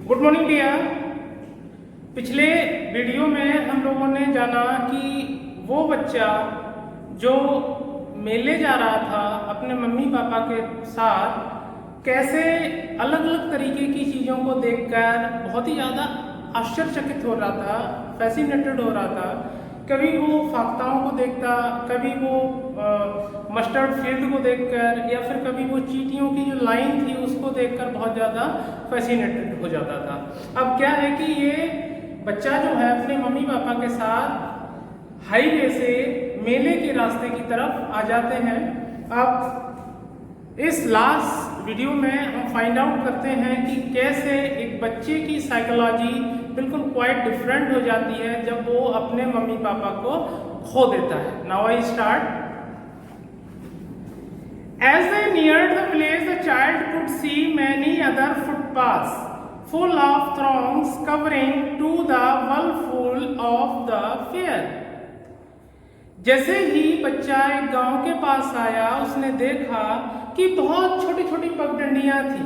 Good morning dear. पिछले video में हम लोगों ने जाना कि वो बच्चा जो मेले जा रहा था अपने मम्मी पापा के साथ कैसे अलग अलग तरीके की चीज़ों को देखकर बहुत ही ज़्यादा आश्चर्यचकित हो रहा था, फैसिनेटेड हो रहा था। कभी वो फाख्ताओं को देखता, कभी वो मस्टर्ड फील्ड को देखकर, या फिर कभी वो चींटियों की जो लाइन थी उसको देखकर बहुत ज़्यादा फैसिनेटेड हो जाता था। अब क्या है कि ये बच्चा जो है अपने मम्मी पापा के साथ हाईवे से मेले के रास्ते की तरफ आ जाते हैं। अब इस लास्ट वीडियो में हम फाइंड आउट करते हैं कि कैसे एक बच्चे की साइकोलॉजी बिल्कुल क्वाइट डिफरेंट हो जाती है जब वो अपने मम्मी पापा को खो देता है। Now I start. As they neared the village, the child could see many other footpaths full of throngs covering to the whirlpool of the fair. जैसे ही बच्चा एक गांव के पास आया, उसने देखा कि बहुत छोटी छोटी पगडंडियां थी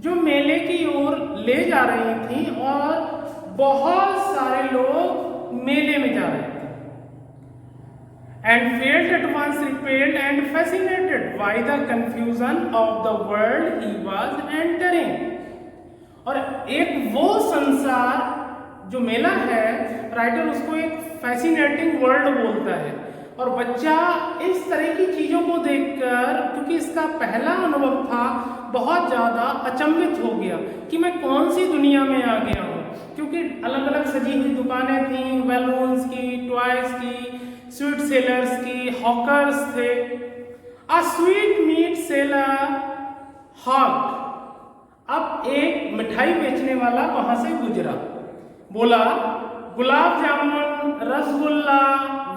जो मेले की ओर ले जा रही थी और बहुत सारे लोग मेले में जा रहे थे। And felt at once repelled and fascinated by the confusion of the world he was entering. और एक वो संसार जो मेला है, राइटर उसको एक फैसिनेटिंग वर्ल्ड बोलता है। और बच्चा इस तरह की चीज़ों को देखकर, क्योंकि इसका पहला अनुभव था, बहुत ज़्यादा अचंभित हो गया कि मैं कौन सी दुनिया में आ गया हूँ। क्योंकि अलग अलग सजी हुई दुकानें थीं, बैलून्स की, टॉयज की, स्वीट सेलर्स की, हॉकर्स थे। A sweet meat seller hawk. अब एक मिठाई बेचने वाला वहां से गुजरा, बोला, gulab jamun, rasgulla,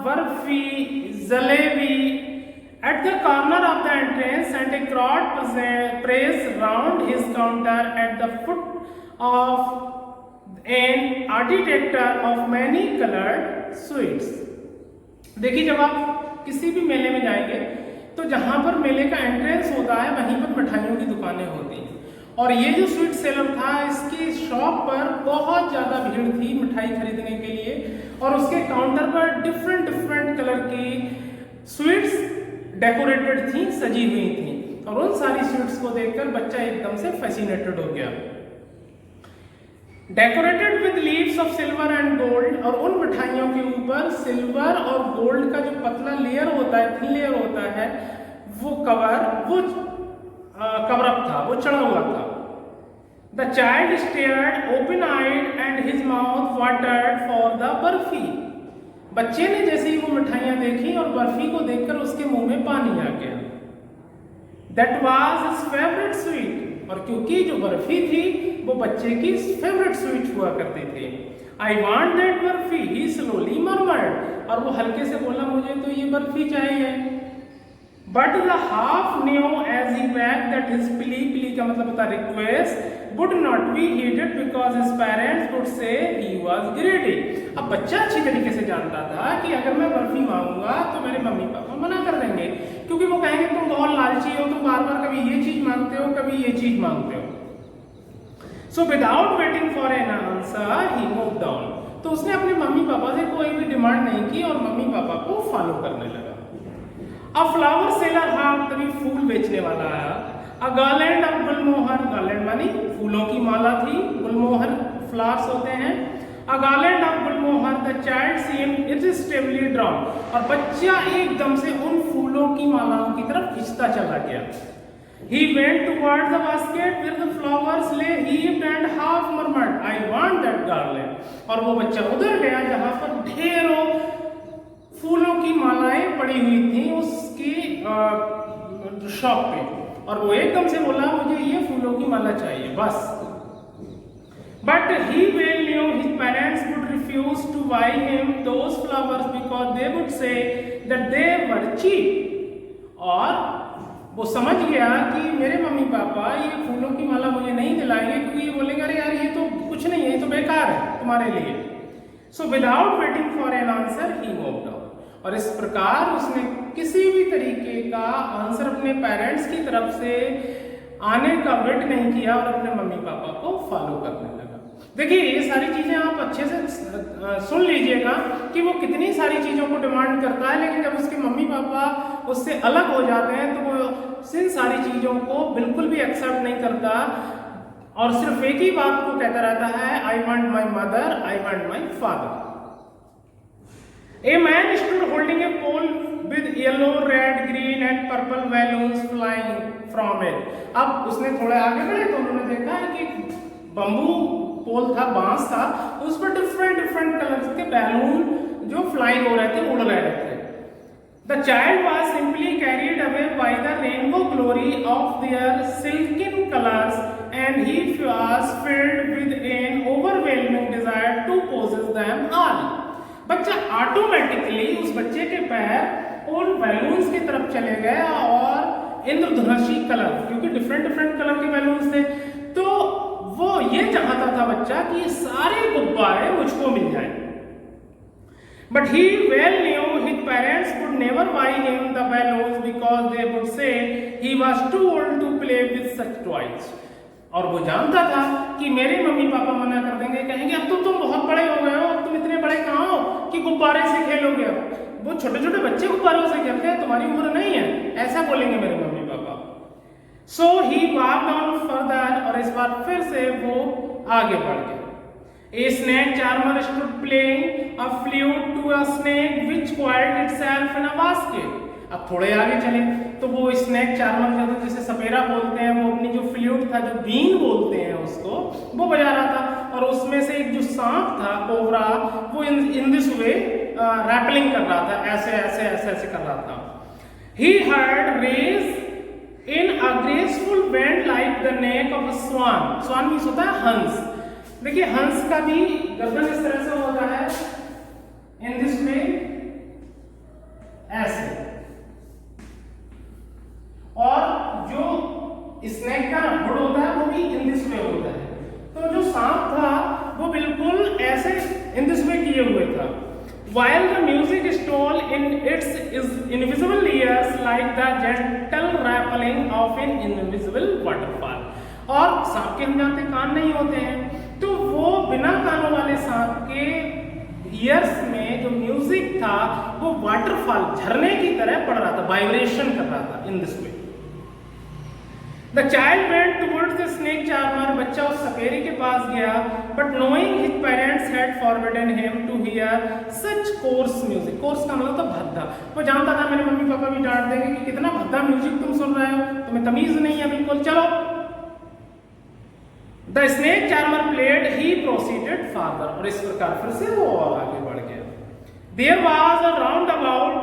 barfi, jalebi. At the corner of the entrance and a crowd pressed round his counter at the foot of an architecture of many colored sweets. देखिए, जब आप किसी भी मेले में जाएंगे तो जहाँ पर मेले का एंट्रेंस होता है वहीं पर मिठाइयों की दुकानें होती हैं। और ये जो स्वीट सेलर था, इसकी शॉप पर बहुत ज़्यादा भीड़ थी मिठाई खरीदने के लिए, और उसके काउंटर पर डिफरेंट डिफरेंट कलर की स्वीट्स डेकोरेटेड थी, सजी हुई थी। और उन सारी स्वीट्स को देखकर बच्चा एकदम से फैसिनेटेड हो गया। Decorated with leaves of silver and gold. और उन मिठाइयों के ऊपर सिल्वर और गोल्ड का जो पतला लेयर होता है, थिन लेयर होता है, वो कवर अप था, वो चढ़ा हुआ था। The child stared open eyed and his mouth watered for the barfi. बच्चे ने जैसे ही वो मिठाइयां देखी और बर्फी को देखकर उसके मुंह में पानी आ गया। That was his favourite sweet. और क्योंकि जो बर्फी थी वो बच्चे की फेवरेट स्वीट हुआ करती थी। I want that barfi, he slowly murmured. और वो हल्के से बोला, मुझे तो ये बर्फी चाहिए। But the half new age he back that his plea का मतलब होता request would not be heeded because his parents would say he was ग्रेडी। अब बच्चा अच्छी तरीके से जानता था कि अगर मैं बर्फी मांगूंगा तो मेरे मम्मी पापा मना कर देंगे, क्योंकि वो कहेंगे तुम बहुत लालची हो, तुम बार बार कभी ये चीज मांगते हो, कभी ये चीज मांगते हो। So without waiting for an answer he moved down. तो उसने अपने मम्मी पापा से कोई भी डिमांड नहीं की और मम्मी पापा को फॉलो करने लगा। अब फ्लावर सेलर हाँ, तभी फूल बेचने वाला आया। A garland of gulmohar, garland मानी फूलों की माला थी, गुलमोहर फ्लावर्स होते हैं। A garland of gulmohar, the child seemed irresistibly drawn. और बच्चा एकदम से उन फूलों की मालाओं की तरफ खिंचता चला गया। He went toward the basket where the flowers lay heaped and half murmured, I want that garland. और वो बच्चा उधर गया जहाँ पर ढेरों फूलों की मालाएं पड़ी हुई थी उसकी शॉप पे, और वो एकदम से बोला, मुझे ये फूलों की माला चाहिए बस। But he well knew his parents would refuse to buy him those flowers because they would say that they were cheap. और वो समझ गया कि मेरे मम्मी पापा ये फूलों की माला मुझे नहीं दिलाएंगे, क्योंकि ये बोलेंगे अरे यार ये तो कुछ नहीं है, ये तो बेकार है तुम्हारे लिए। So without waiting for an answer he moved on. और इस प्रकार उसने किसी भी तरीके का आंसर अपने पेरेंट्स की तरफ से आने का वेट नहीं किया और अपने मम्मी पापा को फॉलो करने लगा। देखिए ये सारी चीजें आप अच्छे से सुन लीजिएगा कि वो कितनी सारी चीजों को डिमांड करता है, लेकिन जब उसके मम्मी पापा उससे अलग हो जाते हैं तो वो इन सारी चीजों को बिल्कुल भी एक्सेप्ट नहीं करता और सिर्फ एक ही बात को कहता रहता है, I want my mother, I want my father. A man stood holding a pole with yellow, red, green and purple balloons flying from it. अब उसने थोड़े आगे बढ़े तो उन्होंने देखा है कि बम्बू पोल था, बांस था, उस पर डिफरेंट कलर्स के बैलून जो फ्लाई हो रहे थे, उड़ रहे थे। The child was simply carried away by the rainbow glory of their silken colors and he was filled with an overwhelming desire to possess them all. बच्चा ऑटोमेटिकली, उस बच्चे के पैर उन बैलून्स की तरफ चले गए और इंद्रधनुषी कलर, क्योंकि डिफरेंट कलर के बैलून्स थे, तो वो ये चाहता था बच्चा कि सारे गुब्बारे मुझको मिल जाएं। But he well knew his parents could never buy him the balloons because they would say he was too old to play with such toys. और वो जानता था कि मेरे मम्मी पापा मना कर देंगे, कहेंगे अब तो तुम बहुत बड़े हो गए हो, अब तुम इतने बड़े कहाँ हो कि गुब्बारे से खेलोगे। वो छोटे बच्चे गुब्बारों से खेलते हैं, तुम्हारी उम्र नहीं है, ऐसा बोलेंगे मेरे mummy papa. So he walked on further, और इस बार फिर से वो आगे बढ़ गया। A snake charmer stood playing a flute to a snake which coiled itself in a basket. अब थोड़े आगे चले तो वो स्नेक चार्मर जो था, जिसे सपेरा बोलते हैं, वो अपनी जो फ्लूट था, जो बीन बोलते हैं उसको, वो बजा रहा था और उसमें से एक जो सांप था, कोबरा, वो इन दिस वे रैपलिंग कर रहा था, ऐसे कर रहा था। He heard raise in a graceful bend like the neck of a swan. Swan means होता है हंस। देखिए हंस का भी गर्दन इस तरह से होता है, इन दिस वे, ऐसे, और जो स्नेक का हुड होता है वो भी इन दिस वे होता है। तो जो सांप था वो बिल्कुल ऐसे इन दिस वे किए हुए था। While the music stole in its invisible ears like the gentle rippling of an invisible waterfall. और सांप के हम जानते कान नहीं होते हैं, तो वो बिना कानों वाले सांप के ईयर्स में जो म्यूजिक था वो वाटरफॉल, झरने की तरह पड़ रहा था, वाइब्रेशन कर रहा था in this way. The child went towards the snake charmer. बच्चा उस सपेरे के पास गया, but knowing his parents had forbidden him to hear such coarse music. Coarse का मतलब तो भद्दा। वो जानता था मेरे मम्मी पापा भी डांट देंगे कि कितना भद्दा म्यूजिक तुम सुन रहे हो, तुम्हें तमीज नहीं है बिल्कुल, चलो। The snake charmer played, he proceeded farther. और इस प्रकार फिर से वो और आगे बढ़ गया। There was a roundabout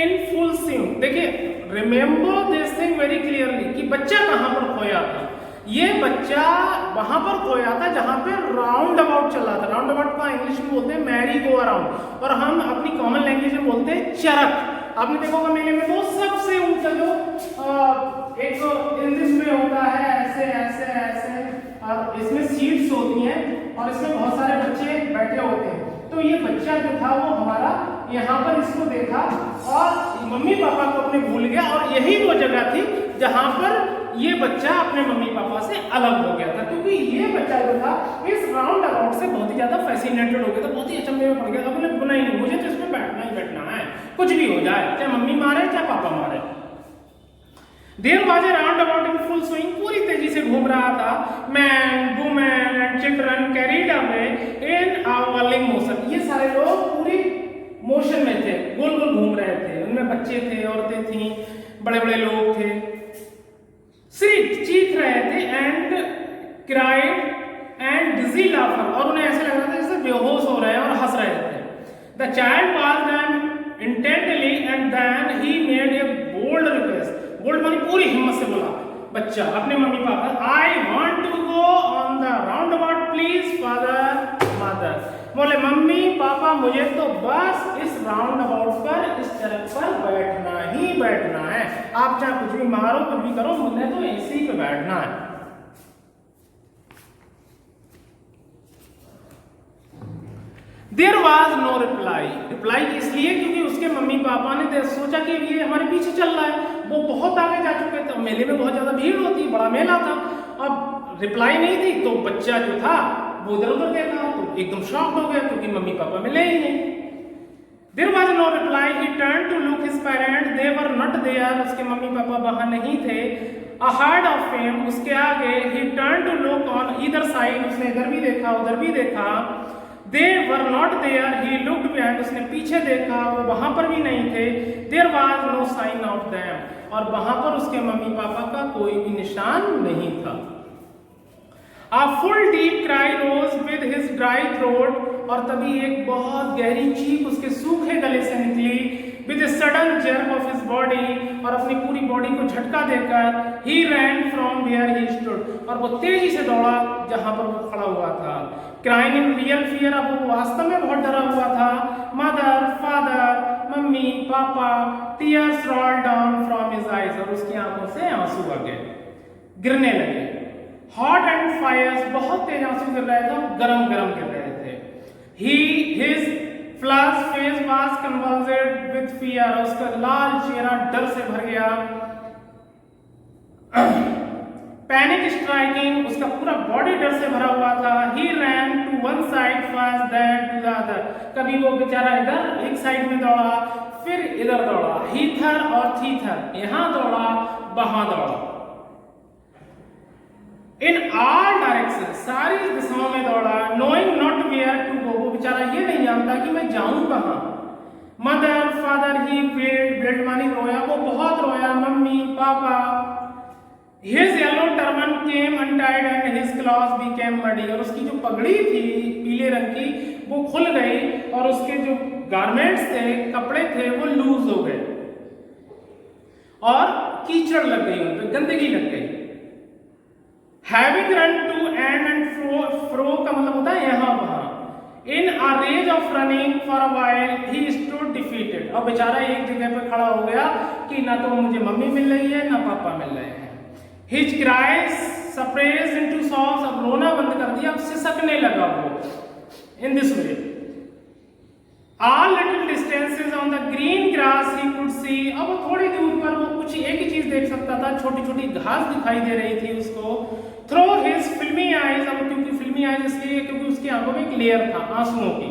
in full swing. देखिए remember this thing very clearly कि बच्चा कहां पर खोया था। ये बच्चा वहां पर खोया था जहां पे राउंड अबाउट चल रहा था। राउंड अबाउट का इंग्लिश में बोलते हैं मैरी गो अराउंड, और हम अपनी कॉमन लैंग्वेज में बोलते हैं चरक। आपने देखा होगा मेले में वो सबसे ऊंचा जो एक इन दिस में होता है, ऐसे और इसमें सीट्स होती हैं और इसमें बहुत सारे बच्चे बैठे होते हैं। तो ये बच्चा जो था वो हमारा यहाँ पर इसको देखा और मम्मी पापा को अपने भूल गया, और यही वो जगह थी जहाँ पर ये बच्चा अपने मम्मी पापा से अलग हो गया था, क्योंकि ये बच्चा जो था इस राउंड अबाउट से बहुत ही ज्यादा फैसिनेटेड हो गया था, बहुत ही अचंभे में पड़ गया था। बोले बुना ही नहीं, मुझे तो इसमें बैठना ही बैठना है, कुछ भी हो जाए, चाहे मम्मी मारे चाहे पापा मारे। There was a roundabout in full swing, पूरी तेजी से घूम रहा था। Man, women and children carried away in a whirling motion. ये सारे लोग पूरी मोशन में थे, गोल गोल घूम रहे थे। उनमें बच्चे थे, औरतें थी, बड़े बड़े लोग थे, चीख रहे थे, एंड क्राइड एंड डिजी लाफर, और उन्हें ऐसा लग रहा था जैसे बेहोश हो रहे हैं और हंस रहे थे। The child was them intently and then he made a bold request. Bold मानी पूरी हिम्मत से बोला बच्चा अपने mummy papa, I want to go on the roundabout please father mother. बोले मम्मी पापा मुझे तो बस इस राउंड अबाउट पर, इस सड़क पर बैठना ही बैठना है, आप चाहे कुछ भी मारो कुछ भी करो, मुझे तो इसी पे बैठना है। There was no reply. Reply इसलिए क्योंकि उसके मम्मी पापा ने सोचा कि ये हमारे पीछे चल रहा है, वो बहुत आगे जा चुके थे, मेले में बहुत ज्यादा भीड़ होती है, बड़ा मेला था, अब रिप्लाई नहीं थी, तो बच्चा जो था वो इधर उधर देखा तो एकदम शॉक हो गया क्योंकि मम्मी पापा मिले ही नहीं। There was no reply, he turn to look his parents, they were not there, उसके मम्मी पापा वहां नहीं थे। अहेड ऑफ हिम, उसके आगे, he turn to look on either side, उसने इधर भी देखा उधर भी देखा। They were not there, he looked behind, उसने पीछे देखा, वो वहां पर भी नहीं थे। There was no sign of them, और वहां पर उसके मम्मी पापा का कोई भी निशान नहीं था। A full deep cry rose with his dry throat, और तभी एक बहुत गहरी चीख उसके सूखे गले से निकली। With a sudden jerk of his body, और अपनी पूरी बॉडी को झटका देकर, he ran from where he stood, और वो तेजी से दौड़ा जहां पर वो खड़ा हुआ था। Crying in real fear, अब वो वास्तव में बहुत डरा हुआ था। Mother, father, mummy papa, tears rolled down from his eyes, और उसकी आंखों से आंसू आ गए, गिरने लगे। हॉट एंड फायर्स, बहुत तेज आंसू गिर रहे थे, गरम गरम गिर रहे थे। His flushed face was convulsed with fear, उसका लाल चेहरा डर से भर गया। पैनिक स्ट्राइकिंग, उसका पूरा बॉडी डर से भरा हुआ था। He ran to one side fast that to the other, कभी वो बेचारा इधर एक साइड में दौड़ा, फिर इधर दौड़ा, हीथर और थीथर, यहां दौड़ा वहां दौड़ा। इन ऑल डायरेक्शन, सारी दिशाओं में दौड़ा। Knowing not where to go, वो बेचारा ये नहीं जानता कि मैं जाऊं कहां। मदर फादर, ही वेल्ड मानी रोया, वो बहुत रोया, mummy papa. His yellow turban came untied and his clothes became muddy, और उसकी जो पगड़ी थी पीले रंग की वो खुल गई, और उसके जो गारमेंट्स थे, कपड़े थे, वो लूज हो गए और कीचड़ लग गई, उन पे गंदगी लग गई। Having run to and fro का मतलब होता है यहाँ वहाँ। In a rage of running for a while, he stood defeated, और बेचारा एक जगह पे खड़ा हो गया कि ना तो मुझे मम्मी मिल रही है ना पापा मिल रहे हैं। His cries suppressed into sobs, अब रोना बंद कर दिया, अब सिसकने लगा वो। In this way, all little distances on the green grass he could see, अब वो थोड़ी दूर पर वो कुछ एक ही चीज देख सकता था, छोटी छोटी घास दिखाई दे रही थी उसको। थ्रू हिज फिल्मी आईज, अब क्योंकि फिल्मी आईज इसलिए क्योंकि उसकी आंखों में एक लेयर था आंसुओं की।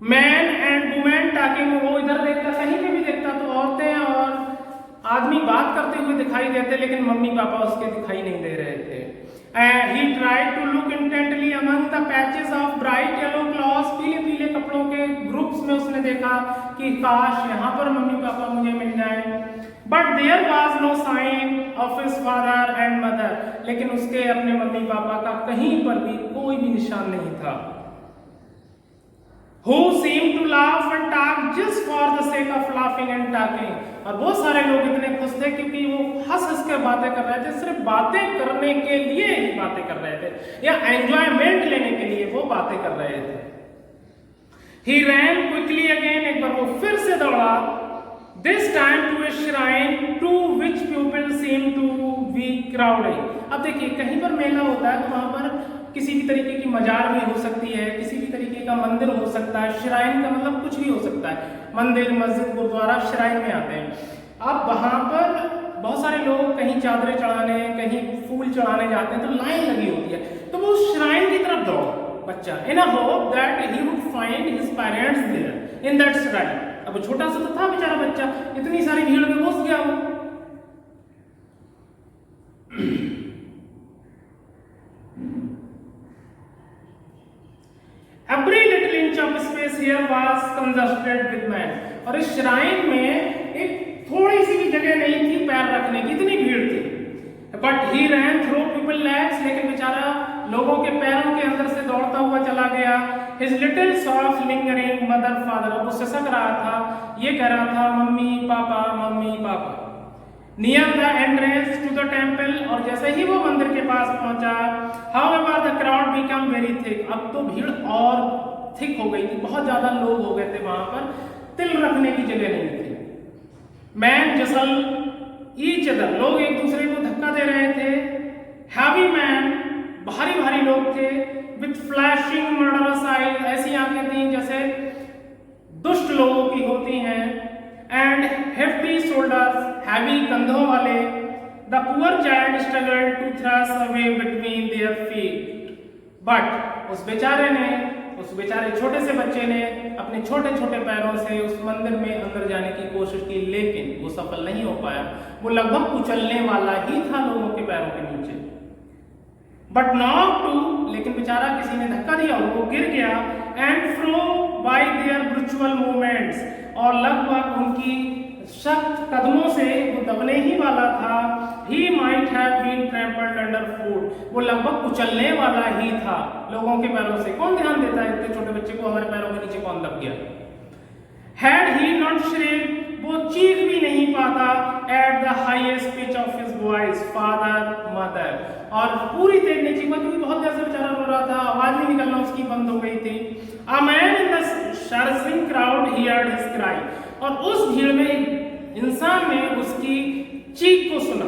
मैन एंड वुमेन टॉकिंग, वो इधर देखता, कहीं पे भी देखता तो औरतें और आदमी बात करते हुए दिखाई देते, लेकिन मम्मी पापा उसके दिखाई नहीं दे रहे थे। He tried to look intently among the patches of bright yellow cloths, पीले पीले कपड़ों के ग्रुप्स में उसने देखा कि काश यहाँ पर मम्मी पापा मुझे मिल जाएं। But there was no sign of his father and mother, लेकिन उसके अपने मम्मी पापा का कहीं पर भी कोई भी निशान नहीं था। Who seemed to laugh and talk just for the sake of laughing and talking, और बहुत सारे लोग इतने खुश थे क्योंकि वो हंस हंस कर बातें कर रहे थे, सिर्फ बातें करने के लिए ही बातें कर रहे थे या एंजॉयमेंट लेने के लिए वो बातें कर रहे थे। He ran quickly again, एक बार वो फिर से दौड़ा, this time to a shrine to which people seem to be crowded। अब देखिए कहीं पर मेला होता है तो वहां पर किसी भी तरीके की मजार भी हो सकती है, किसी भी तरीके का मंदिर हो सकता है। श्राइन का मतलब कुछ भी हो सकता है, मंदिर मस्जिद गुरुद्वारा श्राइन में आते हैं। अब वहां पर बहुत सारे लोग कहीं चादरें चढ़ाने, कहीं फूल चढ़ाने जाते हैं, तो लाइन लगी होती है, तो वो श्राइन की तरफ दौड़ बच्चा, in a hope that he would find his parents there in that shrine. अब छोटा सा तो था बेचारा बच्चा, इतनी सारी भीड़ में घुस गया वो। Every little inch of space here was congested with men, और इस श्राइन में एक थोड़ी सी भी जगह नहीं थी पैर रखने की, इतनी भीड़ थी। But he ran through people's legs, लेकिन बेचारा लोगों के पैरों के अंदर से दौड़ता हुआ चला गया। His little soft lingering mother father, अब वो सिसक रहा था, ये कह रहा था mummy papa mummy papa. Near the entrance to the temple, और जैसे ही वो मंदिर के पास पहुंचा, however the crowd became very thick, अब तो भीड़ और थिक हो गई थी, बहुत ज्यादा लोग हो गए थे वहां पर, तिल रखने की जगह नहीं थी। मैन जसल ईच अदर, लोग एक दूसरे को धक्का दे रहे थे। हैवी मैन, भारी भारी लोग थे, विथ flashing murderous eyes, ऐसी आंखें थी जैसे दुष्ट लोगों की होती हैं, and hefty shoulders, heavy कंधों वाले. The poor child struggled to thrust away between their feet, but उस बेचारे छोटे से बच्चे ने अपने छोटे छोटे पैरों से उस मंदिर में अंदर जाने की कोशिश की, लेकिन वो सफल नहीं हो पाया. वो लगभग कुचलने वाला ही था लोगों के पैरों के नीचे. बट नॉट टू, लेकिन बेचारा किसी ने धक्का दिया, वो गिर गया. And fro by their brutal movements, और लगभग उनकी सख्त कदमों से वो दबने ही वाला था. He might have been trampled under foot, वो लगभग कुचलने वाला ही था लोगों के पैरों से. कौन ध्यान देता है इतने छोटे बच्चे को, हमारे पैरों के नीचे कौन दब गया. हैड ही नॉट श्रेक, वो चीख भी नहीं पाता. At the highest pitch of his voice, father mother, और पूरी तेज ने चीखा क्योंकि बहुत देर से बेचारा रो रहा था, आवाज नहीं निकलना उसकी बंद हो गई थी. A man in the surging crowd heard his cry, और उस भीड़ में इंसान ने उसकी चीख को सुना.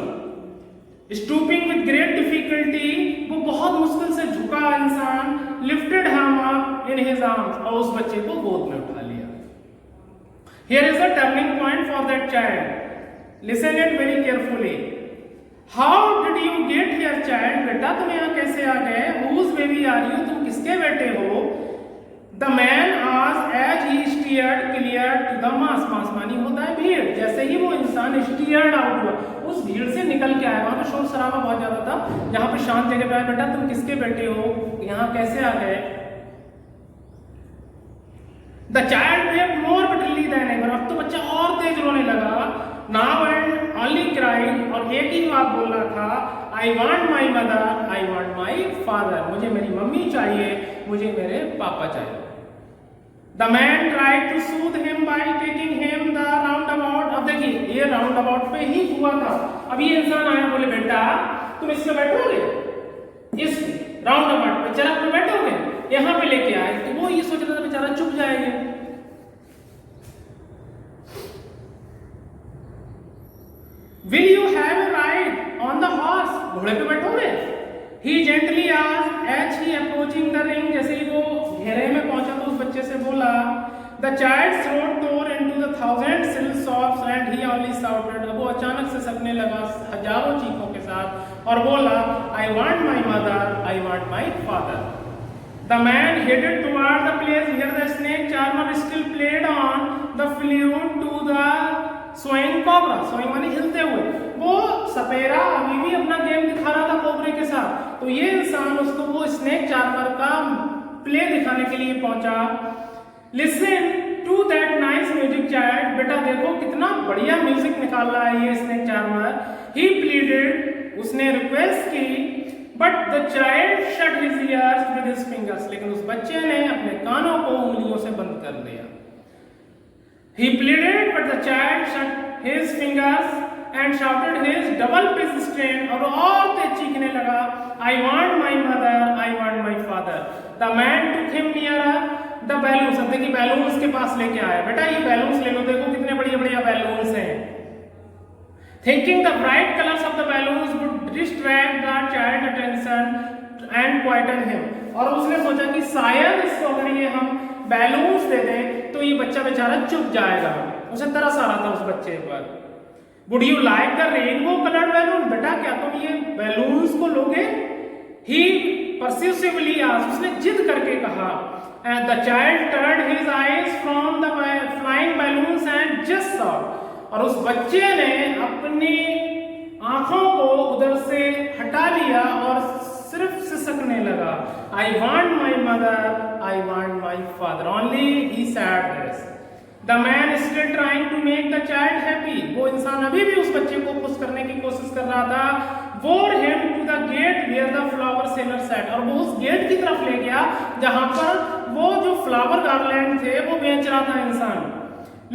स्टूपिंग विद ग्रेट डिफिकल्टी, वो बहुत मुश्किल से झुका इंसान. Lifted him up in his arms, और उस बच्चे को गोद में उठा लिया. Here is a turning point for that child. Listen it very carefully. How did you get here child, बेटा तुम यहाँ कैसे आ गए. हुज बेबी आर यू, तुम किसके बेटे हो. द मैन आज as he steered clear to the mass, mass मानी होता है भीड़. जैसे ही वो इंसान स्टीयर्ड आउट हुआ, उस भीड़ से निकल के आया. वहां पे शोर शराबा बहुत ज्यादा था, यहाँ पे शांत जगह पे आया. बेटा तुम किसके बेटे हो, यहाँ कैसे आ गए. The child wept more bitterly then ever, अब तो बच्चा और तेज रोने लगा. नाउ एंड ओनली क्राइड, और एक ही बात बोल रहा था. आई want my mother, I want my father, मुझे मेरी मम्मी चाहिए, मुझे मेरे पापा चाहिए. The man tried to soothe him by taking him the roundabout. अब देखिए ये roundabout पे ही हुआ था. अब ये इंसान आया, बोले बेटा तुम इसमें बैठोगे, इस roundabout पे चला पे बैठोगे, यहाँ पे लेके आए. तो वो ये सोच रहा था बेचारा चुप जाएगा. Will you have a ride on the horse, घोड़े पे बैठोगे. He gently asked as he approaching the ring, जैसे ही वो घेरे में पहुंचा तो उस बच्चे से बोला. The child's throat tore into the thousand shrill sobs and he only shouted. अब वो अचानक से सकने लगा हजारों चीखों के साथ और बोला, I want my mother, I want my father. The man headed toward the place where the snake charmer still played on the flute to the swaying cobra. Swaying माने हिलते हुए. वो सपेरा अभी भी अपना गेम दिखा रहा था कोबरे के साथ. तो ये इंसान उसको वो स्नेक चार्मर का प्ले दिखाने के लिए पहुंचा. Listen to that nice music child, बेटा देखो कितना बढ़िया म्यूजिक निकाल रहा है ये स्नेक चार्मर. ही प्लीडेड, उसने रिक्वेस्ट की. But the child shut his ears with his fingers, लेकिन उस बच्चे ने अपने कानों को उंगलियों से बंद कर दिया. He pleaded, but the child shut his fingers and shouted his double pitch strain, और तेज चीखने लगा. I want my mother, I want my father. The man took him nearer the balloons. अब देखिए बैलून्स के पास लेके आया. बेटा ये बैलून्स ले लो, देखो कितने बढ़िया बढ़िया बैलून्स हैं. Thinking the bright colors of the balloons would distract the child's attention and quieten him. और उसने सोचा कि शायद इसको अगर ये हम बैलून्स दे दें तो ये बच्चा बेचारा चुप जाएगा. उसे तरस आ रहा था उस बच्चे पर. Would you like the rainbow colored balloon? बेटा क्या तुम ये बैलून्स को लोगे? He persuasively asked, उसने जिद करके कहा. And the child turned his eyes from the flying balloons and just saw. और उस बच्चे ने अपनी आंखों को उधर से हटा लिया और सिर्फ सिसकने लगा. I want my mother, I want my father. Only he said this. The man is still trying to make the child happy. वो इंसान अभी भी उस बच्चे को खुश करने की कोशिश कर रहा था. Bore him to the gate where the flower seller sat. और वो उस गेट की तरफ ले गया जहां पर वो जो फ्लावर गार्लैंड थे वो बेच रहा था इंसान.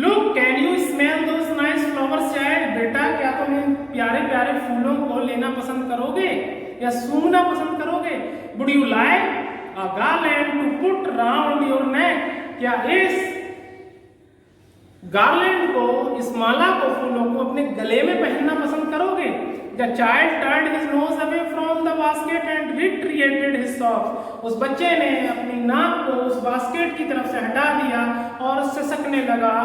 Look, can you smell those nice flowers, child? बेटा क्या तुम इन प्यारे प्यारे फूलों को लेना पसंद करोगे या सूंघना पसंद करोगे? Would you like a garland to put round your neck? क्या इस गार्लैंड को, इस माला को, फूलों को अपने गले में पहनना पसंद करोगे? The child turned his nose away from to the basket and retreated his socks. उस बच्चे ने अपनी नाक को उस बास्केट की तरफ से हटा दिया और सिसकने लगा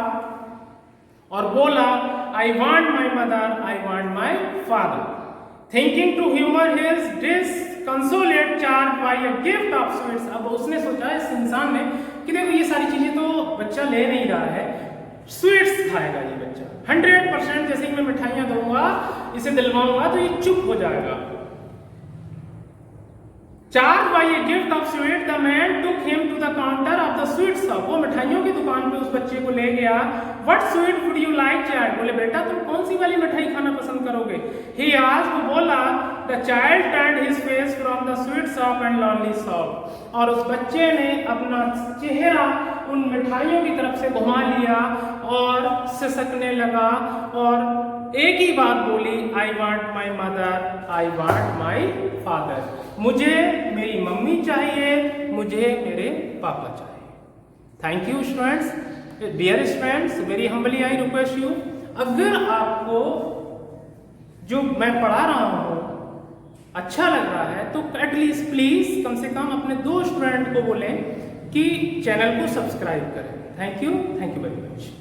और बोला, I want my mother, I want my father. Thinking to humour his disconsolate charge by a gift of sweets. अब उसने सोचा, इस इंसान ने, कि देखो ये सारी चीजें तो बच्चा ले नहीं रहा है, स्वीट्स खाएगा ये बच्चा 100%। जैसे ही मैं मिठाइयां दूंगा, इसे दिलवाऊंगा तो ये चुप हो जाएगा। Charge by a gift of sweet the man took him to the counter of the sweet shop. वो मिठाइयों की दुकान पे उस बच्चे को ले गया। What sweet would you like child? बोले, बेटा तुम कौन सी वाली मिठाई खाना पसंद करोगे? ही आस्क्ड, वो बोला। The child turned his face from the sweet shop and lonely shop. और उस बच्चे ने अपना चेहरा उन मिठाइयों की तरफ से घुमा लिया और सिसकने लगा और एक ही बात बोली, I want my mother, I want my father. मुझे मेरी मम्मी चाहिए, मुझे मेरे पापा चाहिए। Thank you students, dear students, very humbly I request you, अगर आपको जो मैं पढ़ा रहा हूँ अच्छा लग रहा है तो एटलीस्ट प्लीज कम से कम अपने 2 स्टूडेंट को बोलें कि चैनल को सब्सक्राइब करें। Thank you very much.